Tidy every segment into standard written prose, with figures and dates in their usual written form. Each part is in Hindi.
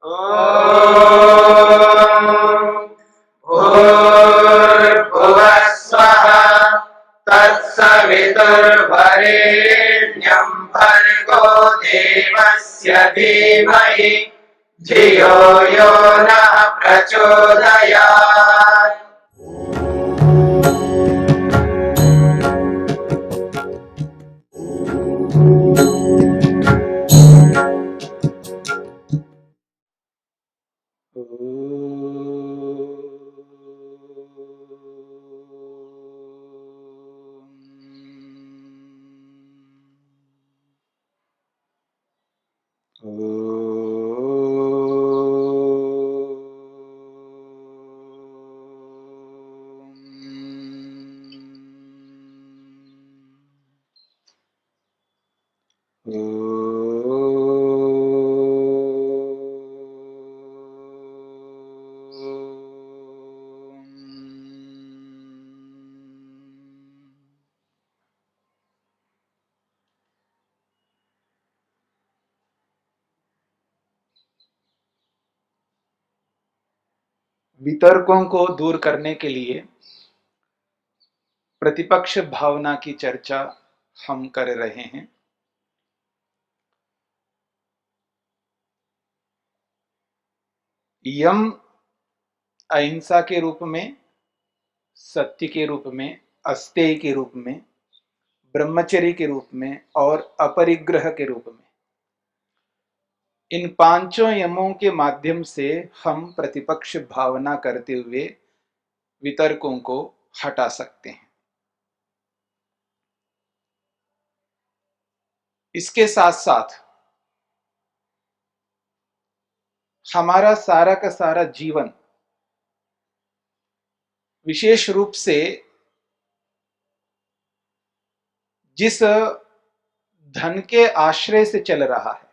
भूर्भुवः स्वः तत्सवितुर्वरेण्यं भर्गो देवस्य धीमहि धियो यो नः प्रचोदयात्। वितर्कों को दूर करने के लिए प्रतिपक्ष भावना की चर्चा हम कर रहे हैं। यम अहिंसा के रूप में, सत्य के रूप में, अस्तेय के रूप में, ब्रह्मचर्य के रूप में और अपरिग्रह के रूप में, इन पांचों यमों के माध्यम से हम प्रतिपक्ष भावना करते हुए वितर्कों को हटा सकते हैं। इसके साथ साथ हमारा सारा का सारा जीवन विशेष रूप से जिस धन के आश्रय से चल रहा है,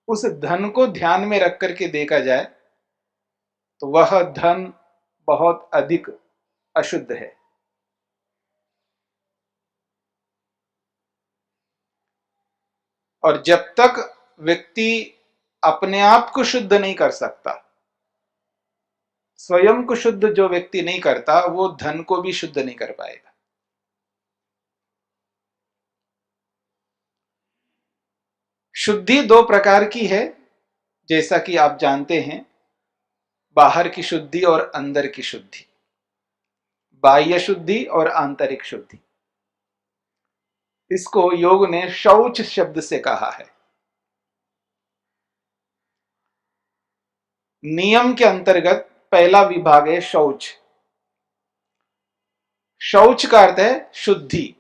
उस धन को ध्यान में रख करके देखा जाए तो वह धन बहुत अधिक अशुद्ध है। और जब तक व्यक्ति अपने आप को शुद्ध नहीं कर सकता, स्वयं को शुद्ध जो व्यक्ति नहीं करता, वो धन को भी शुद्ध नहीं कर पाएगा। शुद्धि दो प्रकार की है, जैसा कि आप जानते हैं, बाहर की शुद्धि और अंदर की शुद्धि, बाह्य शुद्धि और आंतरिक शुद्धि। इसको योग ने शौच शब्द से कहा है। नियम के अंतर्गत पहला विभाग है शौच। शौच का अर्थ है शुद्धि,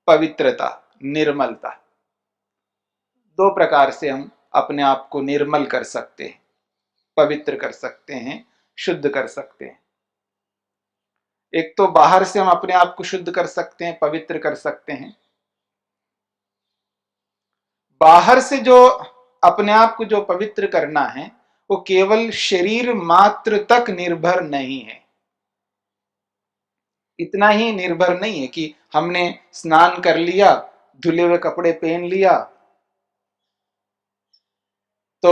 पवित्रता, निर्मलता। दो प्रकार से हम अपने आप को निर्मल कर सकते हैं, पवित्र कर सकते हैं, शुद्ध कर सकते हैं। एक तो बाहर से हम अपने आप को शुद्ध कर सकते हैं, पवित्र कर सकते हैं। बाहर से जो अपने आप को जो पवित्र करना है, वो केवल शरीर मात्र तक निर्भर नहीं है। इतना ही निर्भर नहीं है कि हमने स्नान कर लिया, धुले हुए कपड़े पहन लिया तो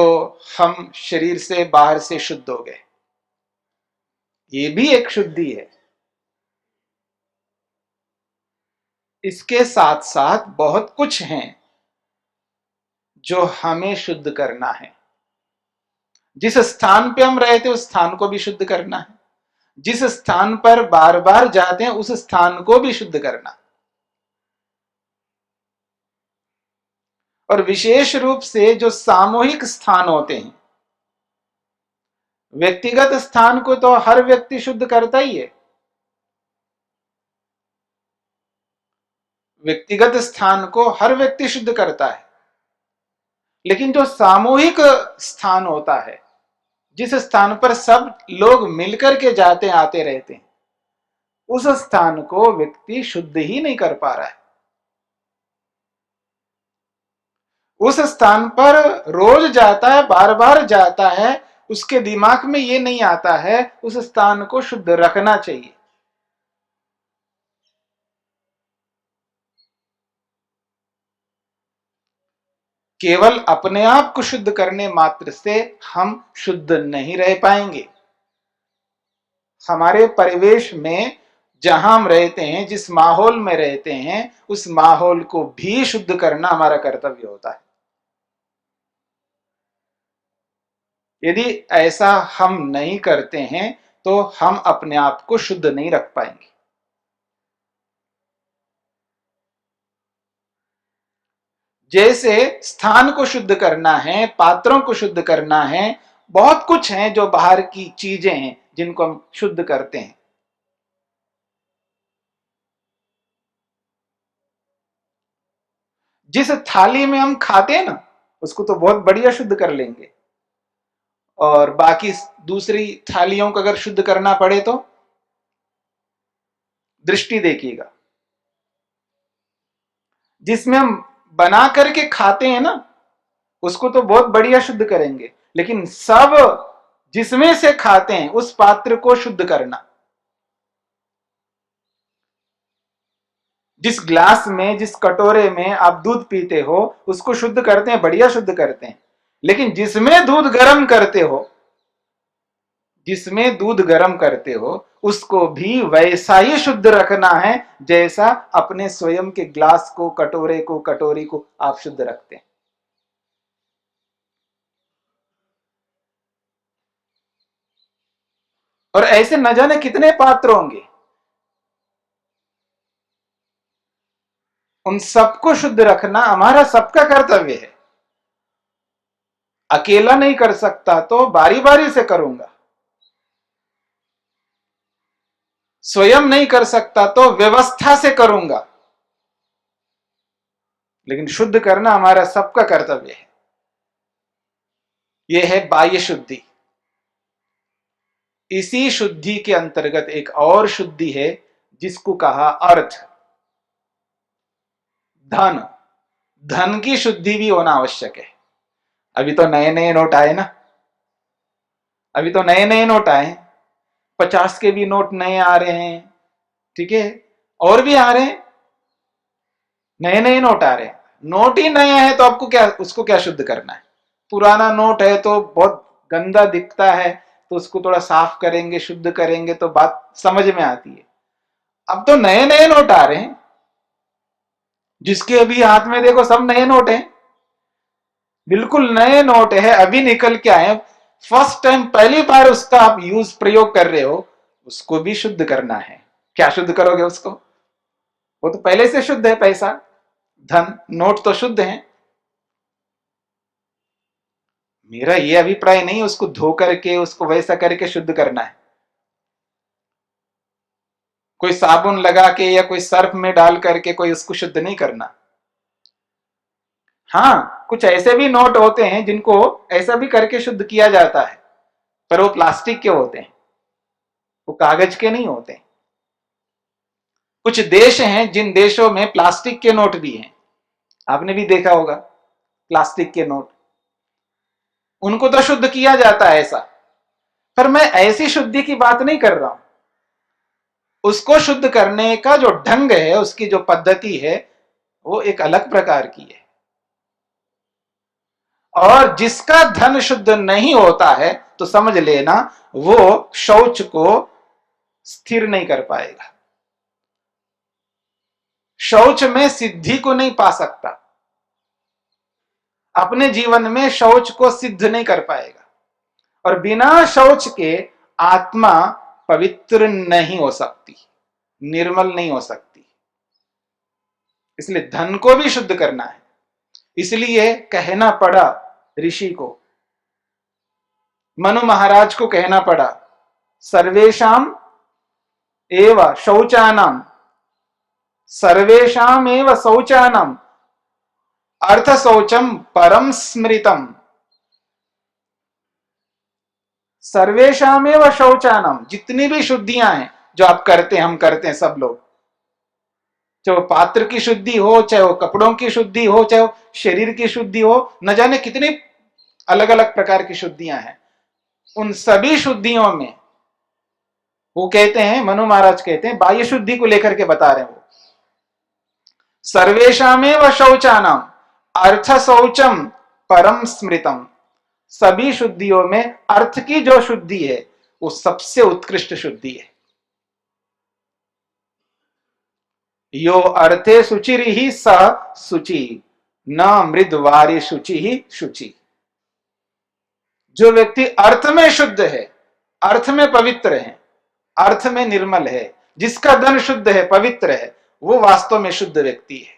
हम शरीर से बाहर से शुद्ध हो गए। ये भी एक शुद्धि है। इसके साथ साथ बहुत कुछ है जो हमें शुद्ध करना है। जिस स्थान पे हम रहते उस स्थान को भी शुद्ध करना है। जिस स्थान पर बार बार जाते हैं उस स्थान को भी शुद्ध करना। और विशेष रूप से जो सामूहिक स्थान होते हैं, व्यक्तिगत स्थान को तो हर व्यक्ति शुद्ध करता ही है। व्यक्तिगत स्थान को हर व्यक्ति शुद्ध करता है, लेकिन जो सामूहिक स्थान होता है, जिस स्थान पर सब लोग मिलकर के जाते आते रहते हैं, उस स्थान को व्यक्ति शुद्ध ही नहीं कर पा रहा है। उस स्थान पर रोज जाता है, बार बार जाता है, उसके दिमाग में ये नहीं आता है उस स्थान को शुद्ध रखना चाहिए। केवल अपने आप को शुद्ध करने मात्र से हम शुद्ध नहीं रह पाएंगे। हमारे परिवेश में जहां हम रहते हैं, जिस माहौल में रहते हैं, उस माहौल को भी शुद्ध करना हमारा कर्तव्य होता है। यदि ऐसा हम नहीं करते हैं तो हम अपने आप को शुद्ध नहीं रख पाएंगे। जैसे स्थान को शुद्ध करना है, पात्रों को शुद्ध करना है, बहुत कुछ है जो बाहर की चीजें हैं जिनको हम शुद्ध करते हैं। जिस थाली में हम खाते हैं ना, उसको तो बहुत बढ़िया शुद्ध कर लेंगे, और बाकी दूसरी थालियों को अगर शुद्ध करना पड़े तो दृष्टि देखिएगा। जिसमें हम बना करके खाते हैं ना, उसको तो बहुत बढ़िया शुद्ध करेंगे, लेकिन सब जिसमें से खाते हैं उस पात्र को शुद्ध करना। जिस ग्लास में, जिस कटोरे में आप दूध पीते हो, उसको शुद्ध करते हैं, बढ़िया शुद्ध करते हैं, लेकिन जिसमें दूध गर्म करते हो, जिसमें दूध गर्म करते हो, उसको भी वैसा ही शुद्ध रखना है जैसा अपने स्वयं के ग्लास को, कटोरे को, कटोरी को आप शुद्ध रखते हैं। और ऐसे न जाने कितने पात्र होंगे, उन सबको शुद्ध रखना हमारा सबका कर्तव्य है। अकेला नहीं कर सकता तो बारी बारी से करूंगा, स्वयं नहीं कर सकता तो व्यवस्था से करूंगा, लेकिन शुद्ध करना हमारा सबका कर्तव्य है। यह है बाह्य शुद्धि। इसी शुद्धि के अंतर्गत एक और शुद्धि है जिसको कहा अर्थ, धन। धन की शुद्धि भी होना आवश्यक है। अभी तो नए नए नोट आए ना, अभी तो नए नए नोट आए, 50 के भी नोट नए आ रहे हैं, ठीक है, और भी आ रहे हैं, नए नए नोट आ रहे हैं। नोट ही नया है तो आपको क्या, उसको क्या शुद्ध करना है? पुराना नोट है तो बहुत गंदा दिखता है, तो उसको थोड़ा साफ करेंगे, शुद्ध करेंगे तो बात समझ में आती है। अब तो नए नए नोट आ रहे हैं, जिसके अभी हाथ में देखो सब नए नोट हैं, बिल्कुल नए नोट है, अभी निकल के आए, फर्स्ट टाइम, पहली बार उसका आप यूज, प्रयोग कर रहे हो, उसको भी शुद्ध करना है। क्या शुद्ध करोगे उसको? वो तो पहले से शुद्ध है, पैसा, धन, नोट तो शुद्ध है। मेरा ये अभिप्राय नहीं उसको धो करके, उसको वैसा करके शुद्ध करना है, कोई साबुन लगा के या कोई सर्फ में डाल करके कोई उसको शुद्ध नहीं करना। हाँ, कुछ ऐसे भी नोट होते हैं जिनको ऐसा भी करके शुद्ध किया जाता है, पर वो प्लास्टिक के होते हैं, वो कागज के नहीं होते। कुछ देश हैं जिन देशों में प्लास्टिक के नोट भी हैं, आपने भी देखा होगा, प्लास्टिक के नोट, उनको तो शुद्ध किया जाता है ऐसा। पर मैं ऐसी शुद्धि की बात नहीं कर रहा हूं। उसको शुद्ध करने का जो ढंग है, उसकी जो पद्धति है, वो एक अलग प्रकार की है। और जिसका धन शुद्ध नहीं होता है तो समझ लेना वो शौच को स्थिर नहीं कर पाएगा, शौच में सिद्धि को नहीं पा सकता, अपने जीवन में शौच को सिद्ध नहीं कर पाएगा, और बिना शौच के आत्मा पवित्र नहीं हो सकती, निर्मल नहीं हो सकती। इसलिए धन को भी शुद्ध करना है। इसलिए कहना पड़ा ऋषि को, मनु महाराज को कहना पड़ा, सर्वेशाम एव शौचानाम, सर्वेशाम एव शौचानाम अर्थ शौचम परम स्मृतम। सर्वेशाम एव शौचानाम, जितनी भी शुद्धियां हैं जो आप करते हैं, हम करते हैं सब लोग, चाहे वो पात्र की शुद्धि हो, चाहे वो कपड़ों की शुद्धि हो, चाहे वो शरीर की शुद्धि हो, न जाने कितनी अलग अलग प्रकार की शुद्धियां हैं, उन सभी शुद्धियों में वो कहते हैं, मनु महाराज कहते हैं, बाह्य शुद्धि को लेकर के बता रहे हैं वो, सर्वेशामेव शौचानाम अर्थ शौचम परम स्मृतम, सभी शुद्धियों में अर्थ की जो शुद्धि है वो सबसे उत्कृष्ट शुद्धि है। यो अर्थे शुचिर ही स शुचि, न मृदवारी शुचि ही शुचि। जो व्यक्ति अर्थ में शुद्ध है, अर्थ में पवित्र है, अर्थ में निर्मल है, जिसका धन शुद्ध है, पवित्र है, वो वास्तव में शुद्ध व्यक्ति है।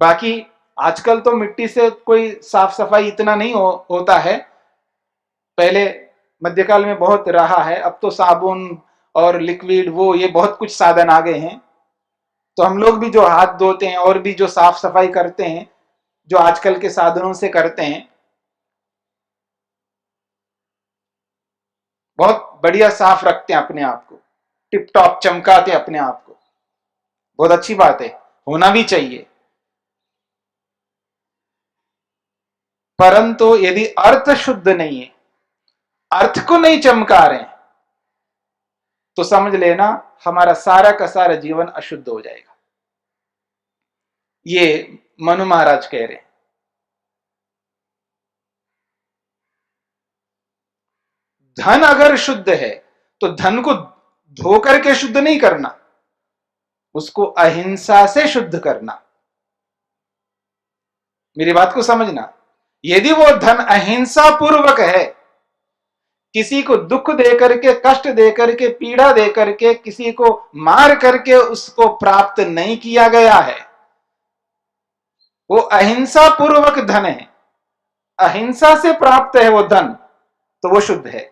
बाकी आजकल तो मिट्टी से कोई साफ सफाई इतना नहीं होता है। पहले मध्यकाल में बहुत रहा है, अब तो साबुन और लिक्विड वो ये बहुत कुछ साधन आ गए हैं। तो हम लोग भी जो हाथ धोते हैं और भी जो साफ सफाई करते हैं, जो आजकल के साधनों से करते हैं, बहुत बढ़िया साफ रखते हैं अपने आप को, टिप टॉप चमकाते हैं अपने आप को। बहुत अच्छी बात है, होना भी चाहिए। परंतु यदि अर्थ शुद्ध नहीं है, अर्थ को नहीं चमका रहे हैं, तो समझ लेना हमारा सारा का सारा जीवन अशुद्ध हो जाएगा। ये मनु महाराज कह रहे हैं। धन अगर शुद्ध है तो धन को धो करके शुद्ध नहीं करना, उसको अहिंसा से शुद्ध करना। मेरी बात को समझना। यदि वो धन अहिंसा पूर्वक है, किसी को दुख दे करके, कष्ट दे करके, पीड़ा दे करके, किसी को मार करके उसको प्राप्त नहीं किया गया है, वो अहिंसा पूर्वक धन है, अहिंसा से प्राप्त है वो धन, तो वो शुद्ध है।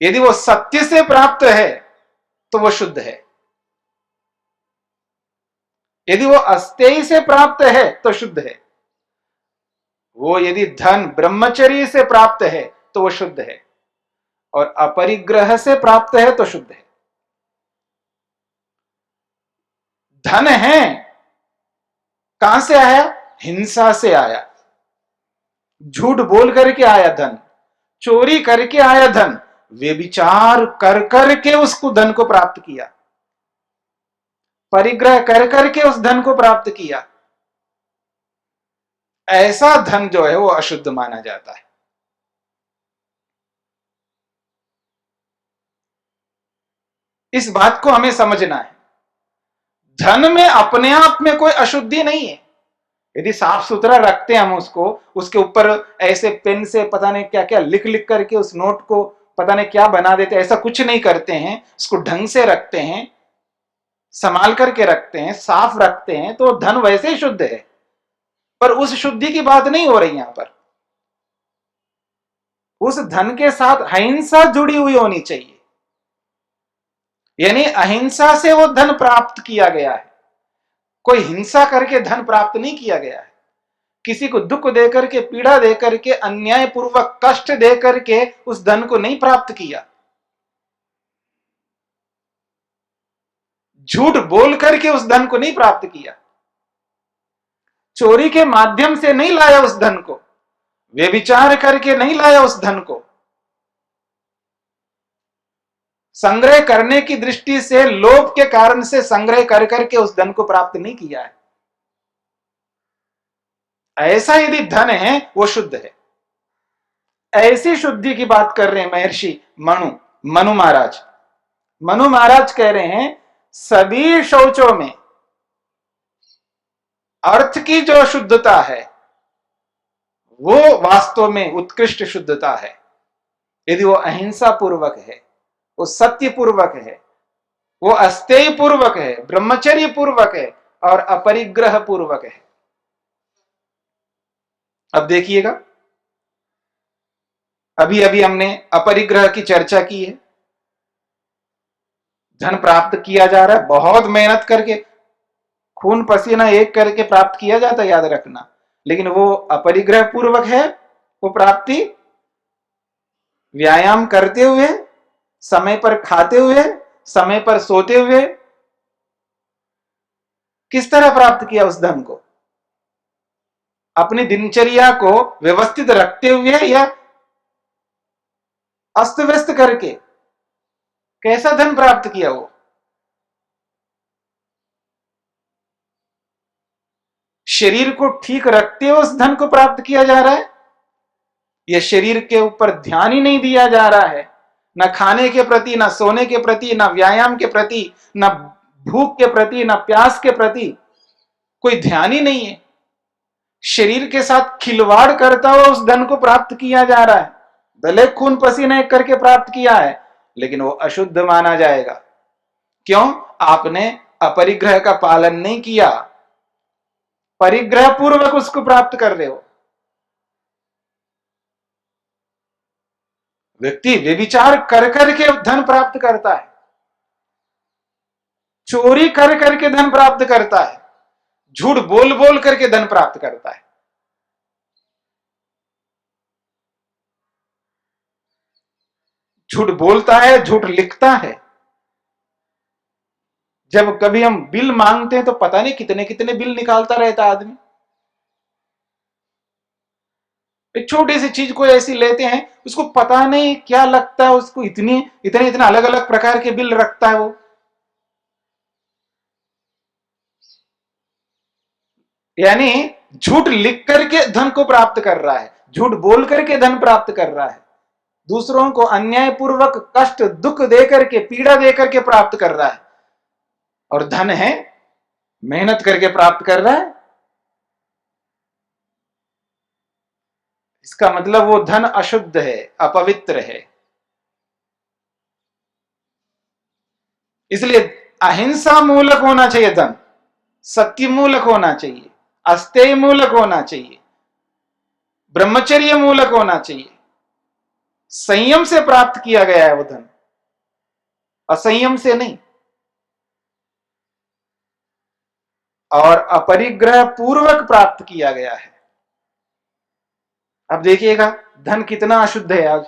यदि वो सत्य से प्राप्त है तो वो शुद्ध है। यदि वो अस्तेय से प्राप्त है तो शुद्ध है। वो यदि धन ब्रह्मचर्य से प्राप्त है तो वो शुद्ध है, और अपरिग्रह से प्राप्त है तो शुद्ध है। धन है कहां से आया? हिंसा से आया, झूठ बोल करके आया धन, चोरी करके आया धन, व्यभिचार कर करके उसको धन को प्राप्त किया, परिग्रह कर करके उस धन को प्राप्त किया। ऐसा धन जो है वो अशुद्ध माना जाता है। इस बात को हमें समझना है। धन में अपने आप में कोई अशुद्धि नहीं है। यदि साफ सुथरा रखते हैं हम उसको, उसके ऊपर ऐसे पेन से पता नहीं क्या क्या लिख लिख करके उस नोट को पता नहीं क्या बना देते, ऐसा कुछ नहीं करते हैं, उसको ढंग से रखते हैं, संभाल करके रखते हैं, साफ रखते हैं, तो धन वैसे ही शुद्ध है। पर उस शुद्धि की बात नहीं हो रही यहां पर। उस धन के साथ अहिंसा जुड़ी हुई होनी चाहिए, यानी अहिंसा से वो धन प्राप्त किया गया है, कोई हिंसा करके धन प्राप्त नहीं किया गया है। किसी को दुख दे करके, पीड़ा दे करके, अन्याय पूर्वक कष्ट दे करके उस धन को नहीं प्राप्त किया, झूठ बोल करके उस धन को नहीं प्राप्त किया, चोरी के माध्यम से नहीं लाया उस धन को, व्यभिचार करके नहीं लाया उस धन को, संग्रह करने की दृष्टि से लोभ के कारण से संग्रह कर करके उस धन को प्राप्त नहीं किया है। ऐसा यदि धन है वो शुद्ध है। ऐसी शुद्धि की बात कर रहे हैं महर्षि मनु महाराज। मनु महाराज कह रहे हैं सभी शौचों में अर्थ की जो शुद्धता है वो वास्तव में उत्कृष्ट शुद्धता है। यदि वो अहिंसा पूर्वक है, वो सत्य पूर्वक है, वो अस्तेय पूर्वक है, ब्रह्मचर्य पूर्वक है और अपरिग्रह पूर्वक है। अब देखिएगा, अभी अभी हमने अपरिग्रह की चर्चा की है। धन प्राप्त किया जा रहा है, बहुत मेहनत करके, खून पसीना एक करके प्राप्त किया जाता है, याद रखना, लेकिन वो अपरिग्रह पूर्वक है। वो प्राप्ति व्यायाम करते हुए, समय पर खाते हुए, समय पर सोते हुए, किस तरह प्राप्त किया उस धन को? अपनी दिनचर्या को व्यवस्थित रखते हुए या अस्त व्यस्त करके? कैसा धन प्राप्त किया वो? शरीर को ठीक रखते हुए उस धन को प्राप्त किया जा रहा है, या शरीर के ऊपर ध्यान ही नहीं दिया जा रहा है, न खाने के प्रति, न सोने के प्रति, न व्यायाम के प्रति, न भूख के प्रति, न प्यास के प्रति कोई ध्यान ही नहीं है। शरीर के साथ खिलवाड़ करता हुआ उस धन को प्राप्त किया जा रहा है, भले खून पसीना एक करके प्राप्त किया है, लेकिन वो अशुद्ध माना जाएगा। क्यों? आपने अपरिग्रह का पालन नहीं किया, परिग्रह पूर्वक उसको प्राप्त कर रहे हो। व्यक्ति व्यभिचार कर करके धन प्राप्त करता है, चोरी कर करके धन प्राप्त करता है, झूठ बोल बोल करके धन प्राप्त करता है। झूठ बोलता है, झूठ लिखता है। जब कभी हम बिल मांगते हैं तो पता नहीं कितने कितने बिल निकालता रहता आदमी। एक छोटी सी चीज को ऐसी लेते हैं, उसको पता नहीं क्या लगता है, उसको इतने इतने अलग अलग प्रकार के बिल रखता है वो। यानी झूठ लिख करके धन को प्राप्त कर रहा है, झूठ बोल करके धन प्राप्त कर रहा है, दूसरों को अन्यायपूर्वक कष्ट दुख दे करके, पीड़ा दे करके प्राप्त कर रहा है। और धन है, मेहनत करके प्राप्त कर रहा है। इसका मतलब वो धन अशुद्ध है, अपवित्र है। इसलिए अहिंसा मूलक होना चाहिए धन, सत्य मूलक होना चाहिए, अस्तेय मूलक होना चाहिए, ब्रह्मचर्य मूलक होना चाहिए। संयम से प्राप्त किया गया है वो धन, असंयम से नहीं। और अपरिग्रह पूर्वक प्राप्त किया गया है। अब देखिएगा धन कितना अशुद्ध है आज।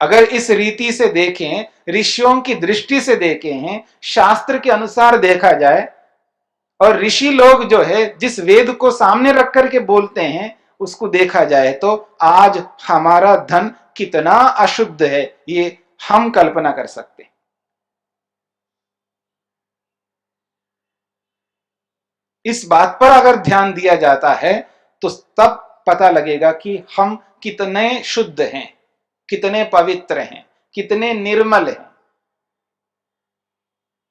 अगर इस रीति से देखें, ऋषियों की दृष्टि से देखें, शास्त्र के अनुसार देखा जाए, और ऋषि लोग जो है जिस वेद को सामने रख करके बोलते हैं उसको देखा जाए, तो आज हमारा धन कितना अशुद्ध है ये हम कल्पना कर सकते हैं। इस बात पर अगर ध्यान दिया जाता है तो तब पता लगेगा कि हम कितने शुद्ध हैं, कितने पवित्र हैं, कितने निर्मल हैं।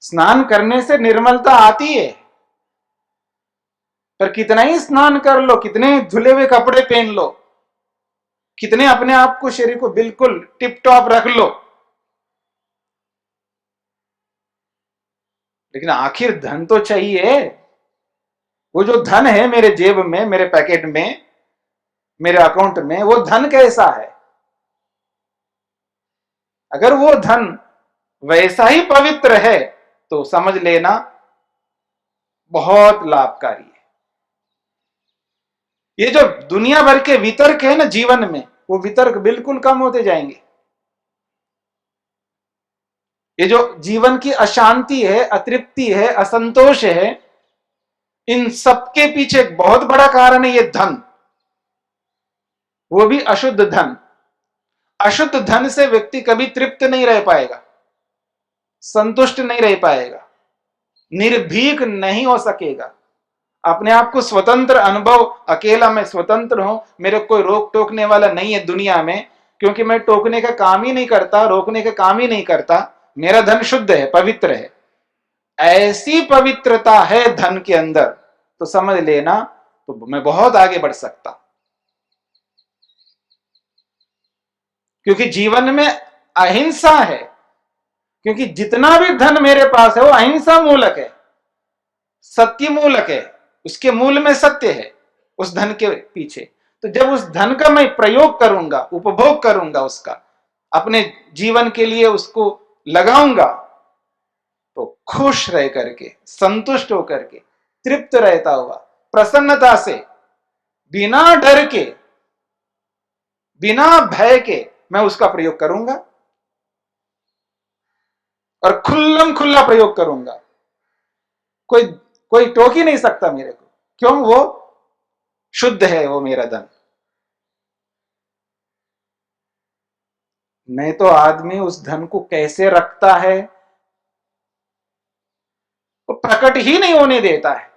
स्नान करने से निर्मलता आती है, पर कितना ही स्नान कर लो, कितने धुले हुए कपड़े पहन लो, कितने अपने आप को, शरीर को बिल्कुल टिप टॉप रख लो, लेकिन आखिर धन तो चाहिए। वो जो धन है मेरे जेब में, मेरे पैकेट में, मेरे अकाउंट में, वो धन कैसा है? अगर वो धन वैसा ही पवित्र है तो समझ लेना बहुत लाभकारी है। ये जो दुनिया भर के वितर्क है ना जीवन में, वो वितर्क बिल्कुल कम होते जाएंगे। ये जो जीवन की अशांति है, अतृप्ति है, असंतोष है, इन सबके पीछे एक बहुत बड़ा कारण है ये धन, वो भी अशुद्ध धन। अशुद्ध धन से व्यक्ति कभी तृप्त नहीं रह पाएगा, संतुष्ट नहीं रह पाएगा, निर्भीक नहीं हो सकेगा। अपने आप को स्वतंत्र अनुभव, अकेला मैं स्वतंत्र हूं, मेरे कोई रोक टोकने वाला नहीं है दुनिया में, क्योंकि मैं टोकने का काम ही नहीं करता, रोकने का काम ही नहीं करता, मेरा धन शुद्ध है, पवित्र है। ऐसी पवित्रता है धन के अंदर, तो समझ लेना तो मैं बहुत आगे बढ़ सकता। क्योंकि जीवन में अहिंसा है, क्योंकि जितना भी धन मेरे पास है वो अहिंसा मूलक है, सत्य मूलक है, उसके मूल में सत्य है उस धन के पीछे। तो जब उस धन का मैं प्रयोग करूंगा, उपभोग करूंगा, उसका अपने जीवन के लिए उसको लगाऊंगा, तो खुश रह करके, संतुष्ट होकर के, तृप्त रहता हुआ, प्रसन्नता से, बिना डर के, बिना भय के मैं उसका प्रयोग करूंगा, और खुल्लम खुल्ला प्रयोग करूंगा। कोई कोई टोक ही नहीं सकता मेरे को, क्यों? वो शुद्ध है, वो मेरा धन। नहीं तो आदमी उस धन को कैसे रखता है, वो प्रकट ही नहीं होने देता है।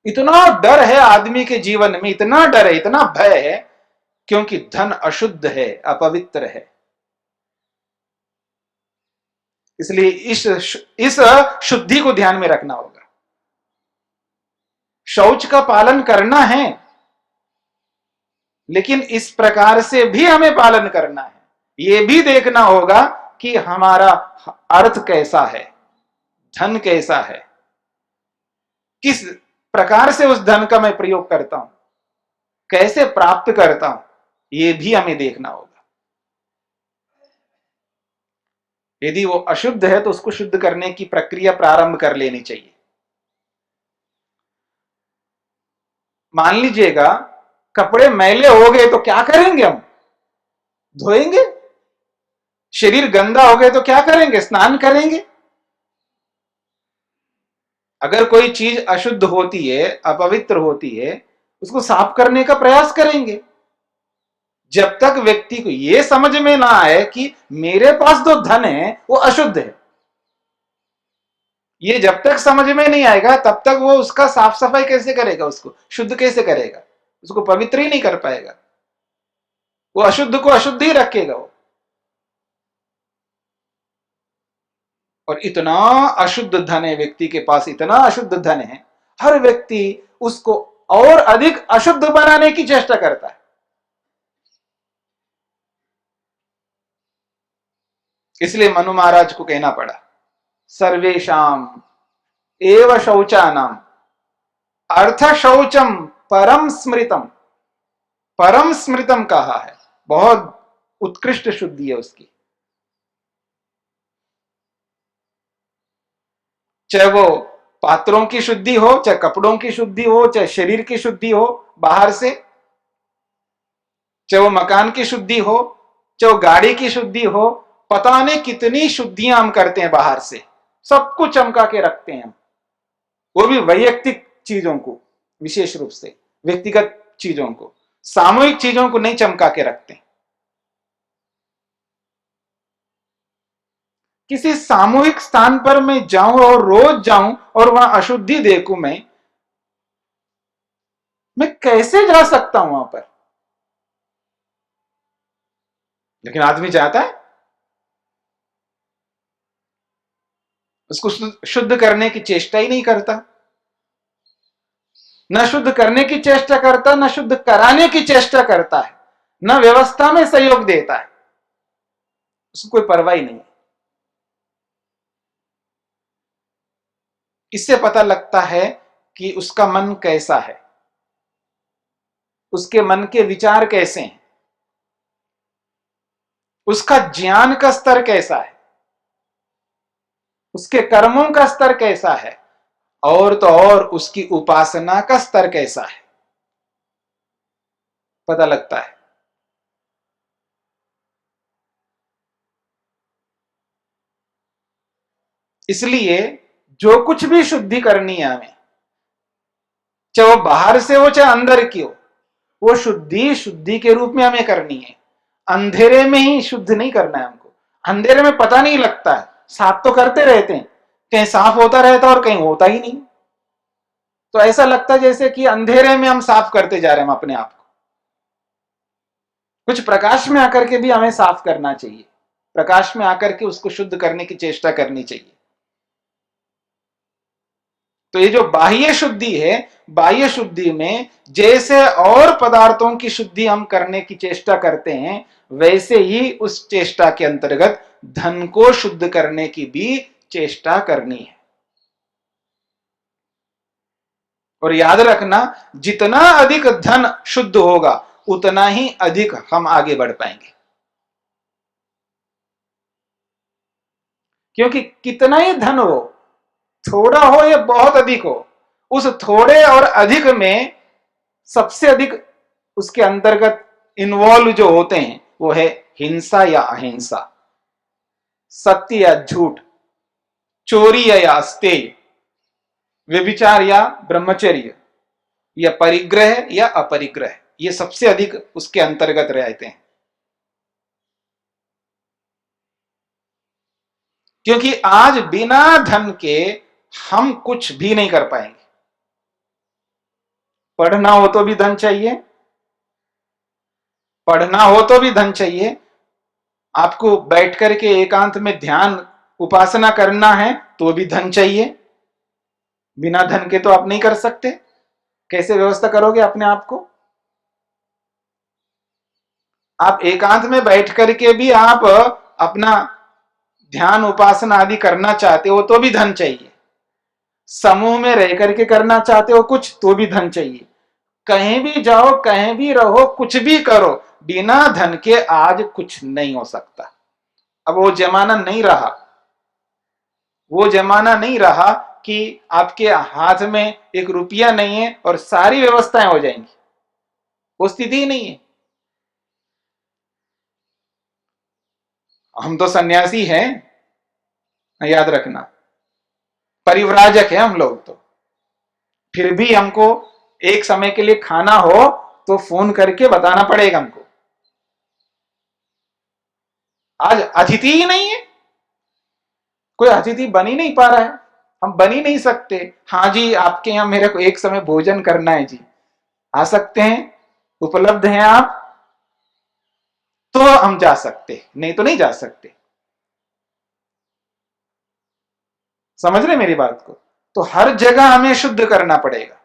इतना डर है आदमी के जीवन में, इतना डर है, इतना भय है, क्योंकि धन अशुद्ध है, अपवित्र है। इसलिए इस शुद्धि को ध्यान में रखना होगा। शौच का पालन करना है, लेकिन इस प्रकार से भी हमें पालन करना है। यह भी देखना होगा कि हमारा अर्थ कैसा है, धन कैसा है, किस प्रकार से उस धन का मैं प्रयोग करता हूं, कैसे प्राप्त करता हूं, यह भी हमें देखना होगा। यदि वो अशुद्ध है तो उसको शुद्ध करने की प्रक्रिया प्रारंभ कर लेनी चाहिए। मान लीजिएगा कपड़े मैले हो गए तो क्या करेंगे, हम धोएंगे। शरीर गंदा हो गए तो क्या करेंगे, स्नान करेंगे। अगर कोई चीज अशुद्ध होती है, अपवित्र होती है, उसको साफ करने का प्रयास करेंगे। जब तक व्यक्ति को यह समझ में ना आए कि मेरे पास जो धन है वो अशुद्ध है, ये जब तक समझ में नहीं आएगा तब तक वो उसका साफ सफाई कैसे करेगा, उसको शुद्ध कैसे करेगा, उसको पवित्र ही नहीं कर पाएगा। वो अशुद्ध को अशुद्ध ही रखेगा वो। और इतना अशुद्ध धन है व्यक्ति के पास, इतना अशुद्ध धन है, हर व्यक्ति उसको और अधिक अशुद्ध बनाने की चेष्टा करता है। इसलिए मनु महाराज को कहना पड़ा, सर्वेशाम एव शौचानाम अर्थ शौचम परम स्मृतम। परम स्मृतम कहा है, बहुत उत्कृष्ट शुद्धि है उसकी। चाहे वो पात्रों की शुद्धि हो, चाहे कपड़ों की शुद्धि हो, चाहे शरीर की शुद्धि हो बाहर से, चाहे वो मकान की शुद्धि हो, चाहे वो गाड़ी की शुद्धि हो, पता नहीं कितनी शुद्धियां हम करते हैं बाहर से, सब कुछ चमका के रखते हैं हम। वो भी वैयक्तिक चीजों को, विशेष रूप से व्यक्तिगत चीजों को, सामूहिक चीजों को नहीं चमका के रखते। किसी सामूहिक स्थान पर मैं जाऊं और रोज जाऊं और वहां अशुद्धि देखूं, मैं कैसे जा सकता हूं वहां पर। लेकिन आदमी चाहता है, उसको शुद्ध करने की चेष्टा ही नहीं करता, न शुद्ध करने की चेष्टा करता, न शुद्ध कराने की चेष्टा करता है, न व्यवस्था में सहयोग देता है, उसको कोई परवाह ही नहीं। इससे पता लगता है कि उसका मन कैसा है, उसके मन के विचार कैसे हैं, उसका ज्ञान का स्तर कैसा है, उसके कर्मों का स्तर कैसा है, और तो और उसकी उपासना का स्तर कैसा है, पता लगता है। इसलिए जो कुछ भी शुद्धि करनी है हमें, चाहे वो बाहर से हो चाहे अंदर की हो, वो शुद्धि शुद्धि के रूप में हमें करनी है। अंधेरे में ही शुद्ध नहीं करना है हमको। अंधेरे में पता नहीं लगता है, साफ तो करते रहते हैं, कहीं साफ होता रहता और कहीं होता ही नहीं। तो ऐसा लगता है जैसे कि अंधेरे में हम साफ करते जा रहे हैं अपने आप को। कुछ प्रकाश में आकर के भी हमें साफ करना चाहिए, प्रकाश में आकर के उसको शुद्ध करने की चेष्टा करनी चाहिए। तो ये जो बाह्य शुद्धि है, बाह्य शुद्धि में जैसे और पदार्थों की शुद्धि हम करने की चेष्टा करते हैं, वैसे ही उस चेष्टा के अंतर्गत धन को शुद्ध करने की भी चेष्टा करनी है। और याद रखना, जितना अधिक धन शुद्ध होगा उतना ही अधिक हम आगे बढ़ पाएंगे। क्योंकि कितना ही धन हो, थोड़ा हो या बहुत अधिक हो, उस थोड़े और अधिक में सबसे अधिक उसके अंतर्गत इन्वॉल्व जो होते हैं वो है हिंसा या अहिंसा, सत्य या झूठ, चोरी या अस्तेय, व्यभिचार या ब्रह्मचर्य, या परिग्रह या अपरिग्रह, ये सबसे अधिक उसके अंतर्गत रहते हैं। क्योंकि आज बिना धन के हम कुछ भी नहीं कर पाएंगे। पढ़ना हो तो भी धन चाहिए, पढ़ना हो तो भी धन चाहिए, आपको बैठ करके एकांत में ध्यान उपासना करना है तो भी धन चाहिए। बिना धन के तो आप नहीं कर सकते। कैसे व्यवस्था करोगे अपने आप को? आप एकांत में बैठ करके भी आप अपना ध्यान उपासना आदि करना चाहते हो तो भी धन चाहिए। समूह में रह करके करना चाहते हो कुछ तो भी धन चाहिए। कहीं भी जाओ, कहीं भी रहो, कुछ भी करो, बिना धन के आज कुछ नहीं हो सकता। अब वो जमाना नहीं रहा, वो जमाना नहीं रहा कि आपके हाथ में एक रुपया नहीं है और सारी व्यवस्थाएं हो जाएंगी। वो स्थिति ही नहीं है। हम तो सन्यासी हैं, याद रखना, परिव्राजक है हम लोग तो। फिर भी हमको एक समय के लिए खाना हो तो फोन करके बताना पड़ेगा हमको। आज अतिथि ही नहीं है, कोई अतिथि बन ही नहीं पा रहा है, हम बन ही नहीं सकते। हाँ जी, आपके यहां मेरे को एक समय भोजन करना है जी, आ सकते हैं, उपलब्ध हैं आप, तो हम जा सकते, नहीं तो नहीं जा सकते। समझ रहे मेरी बात को? तो हर जगह हमें शुद्ध करना पड़ेगा,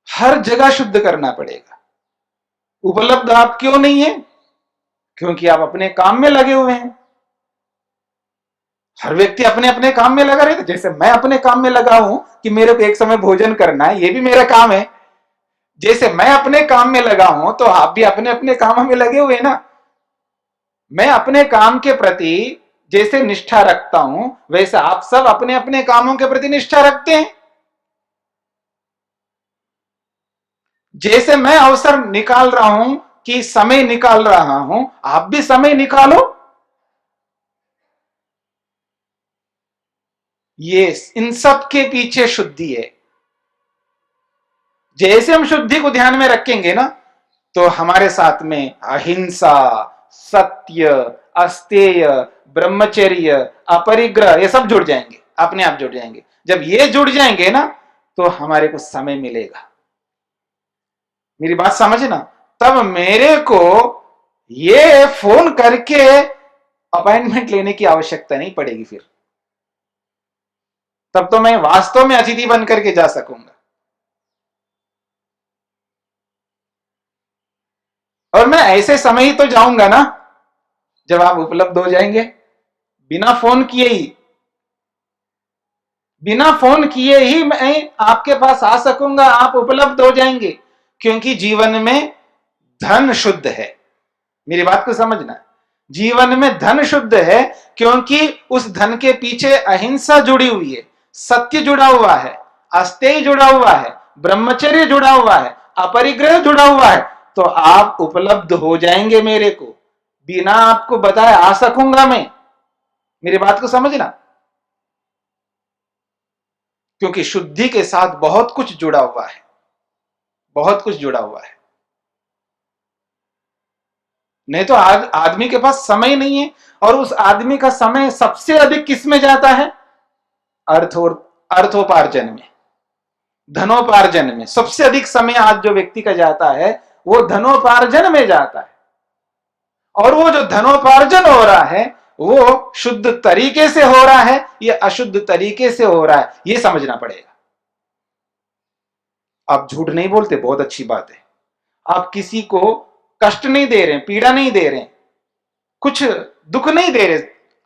हर जगह शुद्ध करना पड़ेगा। उपलब्ध आप क्यों नहीं है? क्योंकि आप अपने काम में लगे हुए हैं। हर व्यक्ति अपने अपने काम में लगा रहता। जैसे मैं अपने काम में लगा हूं कि मेरे को एक समय भोजन करना है, ये भी मेरा काम है। जैसे मैं अपने काम में लगा हूं तो आप भी अपने अपने काम में लगे हुए ना। मैं अपने काम के प्रति जैसे निष्ठा रखता हूं, वैसे आप सब अपने अपने कामों के प्रति निष्ठा रखते हैं। जैसे मैं अवसर निकाल रहा हूं, कि समय निकाल रहा हूं, आप भी समय निकालो। ये इन सब के पीछे शुद्धि है। जैसे हम शुद्धि को ध्यान में रखेंगे ना, तो हमारे साथ में अहिंसा, सत्य, अस्तेय, ब्रह्मचर्य, अपरिग्रह, ये सब जुड़ जाएंगे, अपने आप जुड़ जाएंगे। जब ये जुड़ जाएंगे ना, तो हमारे को समय मिलेगा। मेरी बात समझना। तब मेरे को ये फोन करके अपॉइंटमेंट लेने की आवश्यकता नहीं पड़ेगी। फिर तब तो मैं वास्तव में अतिथि बन करके जा सकूंगा। और मैं ऐसे समय ही तो जाऊंगा ना जब आप उपलब्ध हो जाएंगे। बिना फोन किए ही, बिना फोन किए ही मैं आपके पास आ सकूंगा, आप उपलब्ध हो जाएंगे। क्योंकि जीवन में धन शुद्ध है। मेरी बात को समझना। जीवन में धन शुद्ध है क्योंकि उस धन के पीछे अहिंसा जुड़ी हुई है, सत्य जुड़ा हुआ है, अस्तेय जुड़ा हुआ है, ब्रह्मचर्य जुड़ा हुआ है, अपरिग्रह जुड़ा हुआ है। तो आप उपलब्ध हो जाएंगे मेरे को, बिना आपको बताए आ सकूंगा मैं। मेरी बात को समझना। क्योंकि शुद्धि के साथ बहुत कुछ जुड़ा हुआ है, बहुत कुछ जुड़ा हुआ है। नहीं तो आज आदमी के पास समय नहीं है, और उस आदमी का समय सबसे अधिक किस में जाता है? अर्थोपार्जन में, धनोपार्जन में। सबसे अधिक समय आज जो व्यक्ति का जाता है वो धनोपार्जन में जाता है। और वो जो धनोपार्जन हो रहा है वो शुद्ध तरीके से हो रहा है या अशुद्ध तरीके से हो रहा है, ये समझना पड़ेगा। आप झूठ नहीं बोलते, बहुत अच्छी बात है। आप किसी को कष्ट नहीं दे रहे, पीड़ा नहीं दे रहे, कुछ दुख नहीं दे रहे,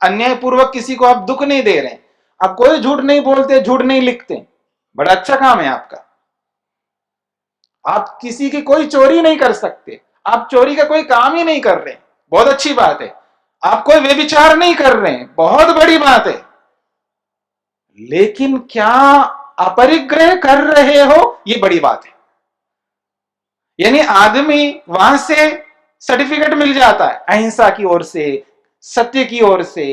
अन्यायपूर्वक किसी को आप दुख नहीं दे रहे, आप कोई झूठ नहीं बोलते, झूठ नहीं लिखते, बड़ा अच्छा काम है आपका। आप किसी की कोई चोरी नहीं कर सकते, आप चोरी का कोई काम ही नहीं कर रहे, बहुत अच्छी बात है। आप कोई व्यभिचार नहीं कर रहे, बहुत बड़ी बात है। लेकिन क्या अपरिग्रह कर रहे हो, ये बड़ी बात है। यानी आदमी वहां से सर्टिफिकेट मिल जाता है, अहिंसा की ओर से, सत्य की ओर से,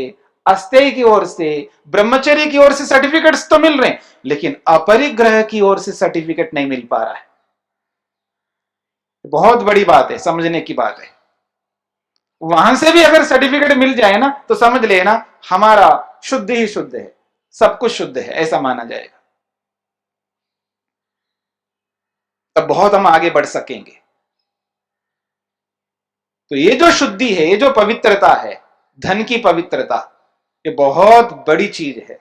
अस्तेय की ओर से, ब्रह्मचर्य की ओर से सर्टिफिकेट्स तो मिल रहे हैं, लेकिन अपरिग्रह की ओर से सर्टिफिकेट नहीं मिल पा रहा है। बहुत बड़ी बात है, समझने की बात है। वहां से भी अगर सर्टिफिकेट मिल जाए ना, तो समझ लेना हमारा शुद्ध ही शुद्ध है, सब कुछ शुद्ध है, ऐसा माना जाएगा। तब बहुत हम आगे बढ़ सकेंगे। तो ये जो शुद्धि है, ये जो पवित्रता है, धन की पवित्रता, ये बहुत बड़ी चीज है।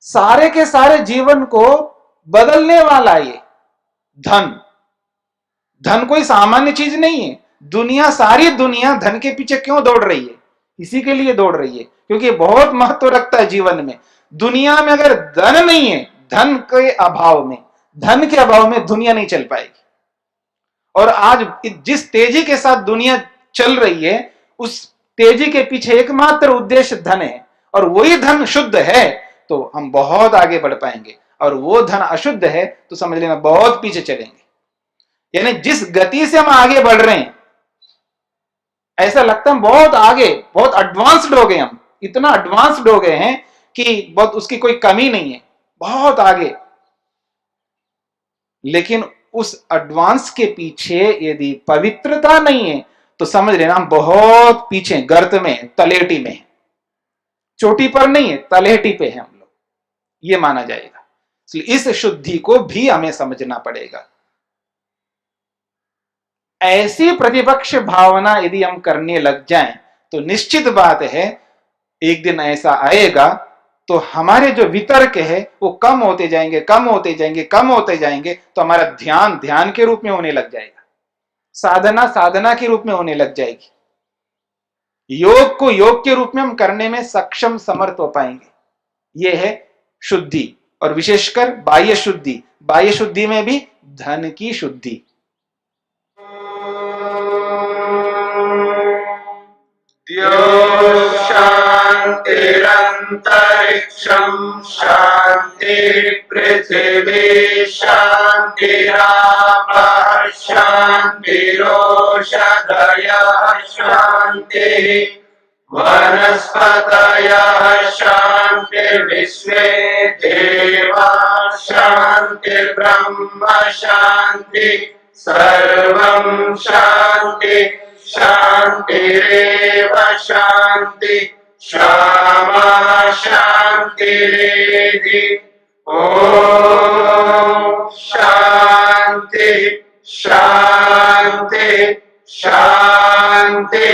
सारे के सारे जीवन को बदलने वाला ये धन। धन कोई सामान्य चीज नहीं है। दुनिया, सारी दुनिया धन के पीछे क्यों दौड़ रही है? इसी के लिए दौड़ रही है क्योंकि बहुत महत्व रखता है जीवन में। दुनिया में अगर धन नहीं है, धन के अभाव में, धन के अभाव में दुनिया नहीं चल पाएगी। और आज जिस तेजी के साथ दुनिया चल रही है, उस तेजी के पीछे एकमात्र उद्देश्य धन है। और वही धन शुद्ध है तो हम बहुत आगे बढ़ पाएंगे, और वो धन अशुद्ध है तो समझ लेना बहुत पीछे चलेंगे। यानी जिस गति से हम आगे बढ़ रहे हैं, ऐसा लगता है हम बहुत आगे, बहुत एडवांस्ड हो गए। हम इतना एडवांस्ड हो गए हैं कि बहुत उसकी कोई कमी नहीं है, बहुत आगे। लेकिन उस एडवांस के पीछे यदि पवित्रता नहीं है तो समझ लेना हम बहुत पीछे, गर्त में, तलेटी में, चोटी पर नहीं है, तलेटी पे है हम लोग, ये माना जाएगा। इसलिए इस शुद्धि को भी हमें समझना पड़ेगा। ऐसी प्रतिपक्ष भावना यदि हम करने लग जाएं तो निश्चित बात है एक दिन ऐसा आएगा तो हमारे जो वितर्क है वो कम होते जाएंगे, कम होते जाएंगे, कम होते जाएंगे। तो हमारा ध्यान ध्यान के रूप में होने लग जाएगा, साधना साधना के रूप में होने लग जाएगी, योग को योग के रूप में हम करने में सक्षम, समर्थ हो पाएंगे। यह है शुद्धि, और विशेषकर बाह्य शुद्धि। बाह्य शुद्धि में भी धन की शुद्धि। शान्तिरन्तरिक्षं शान्ति पृथिवी शान्तिरापः शान्तिरोषधयः शान्तिः वनस्पतयः शान्तिर्विश्वे देवाः शान्तिर्ब्रह्म शान्ति सर्वं शान्ति शान्तिरेव शान्ति क्षमा शान्तिरेधि। ॐ शान्ति शान्ति शान्ति।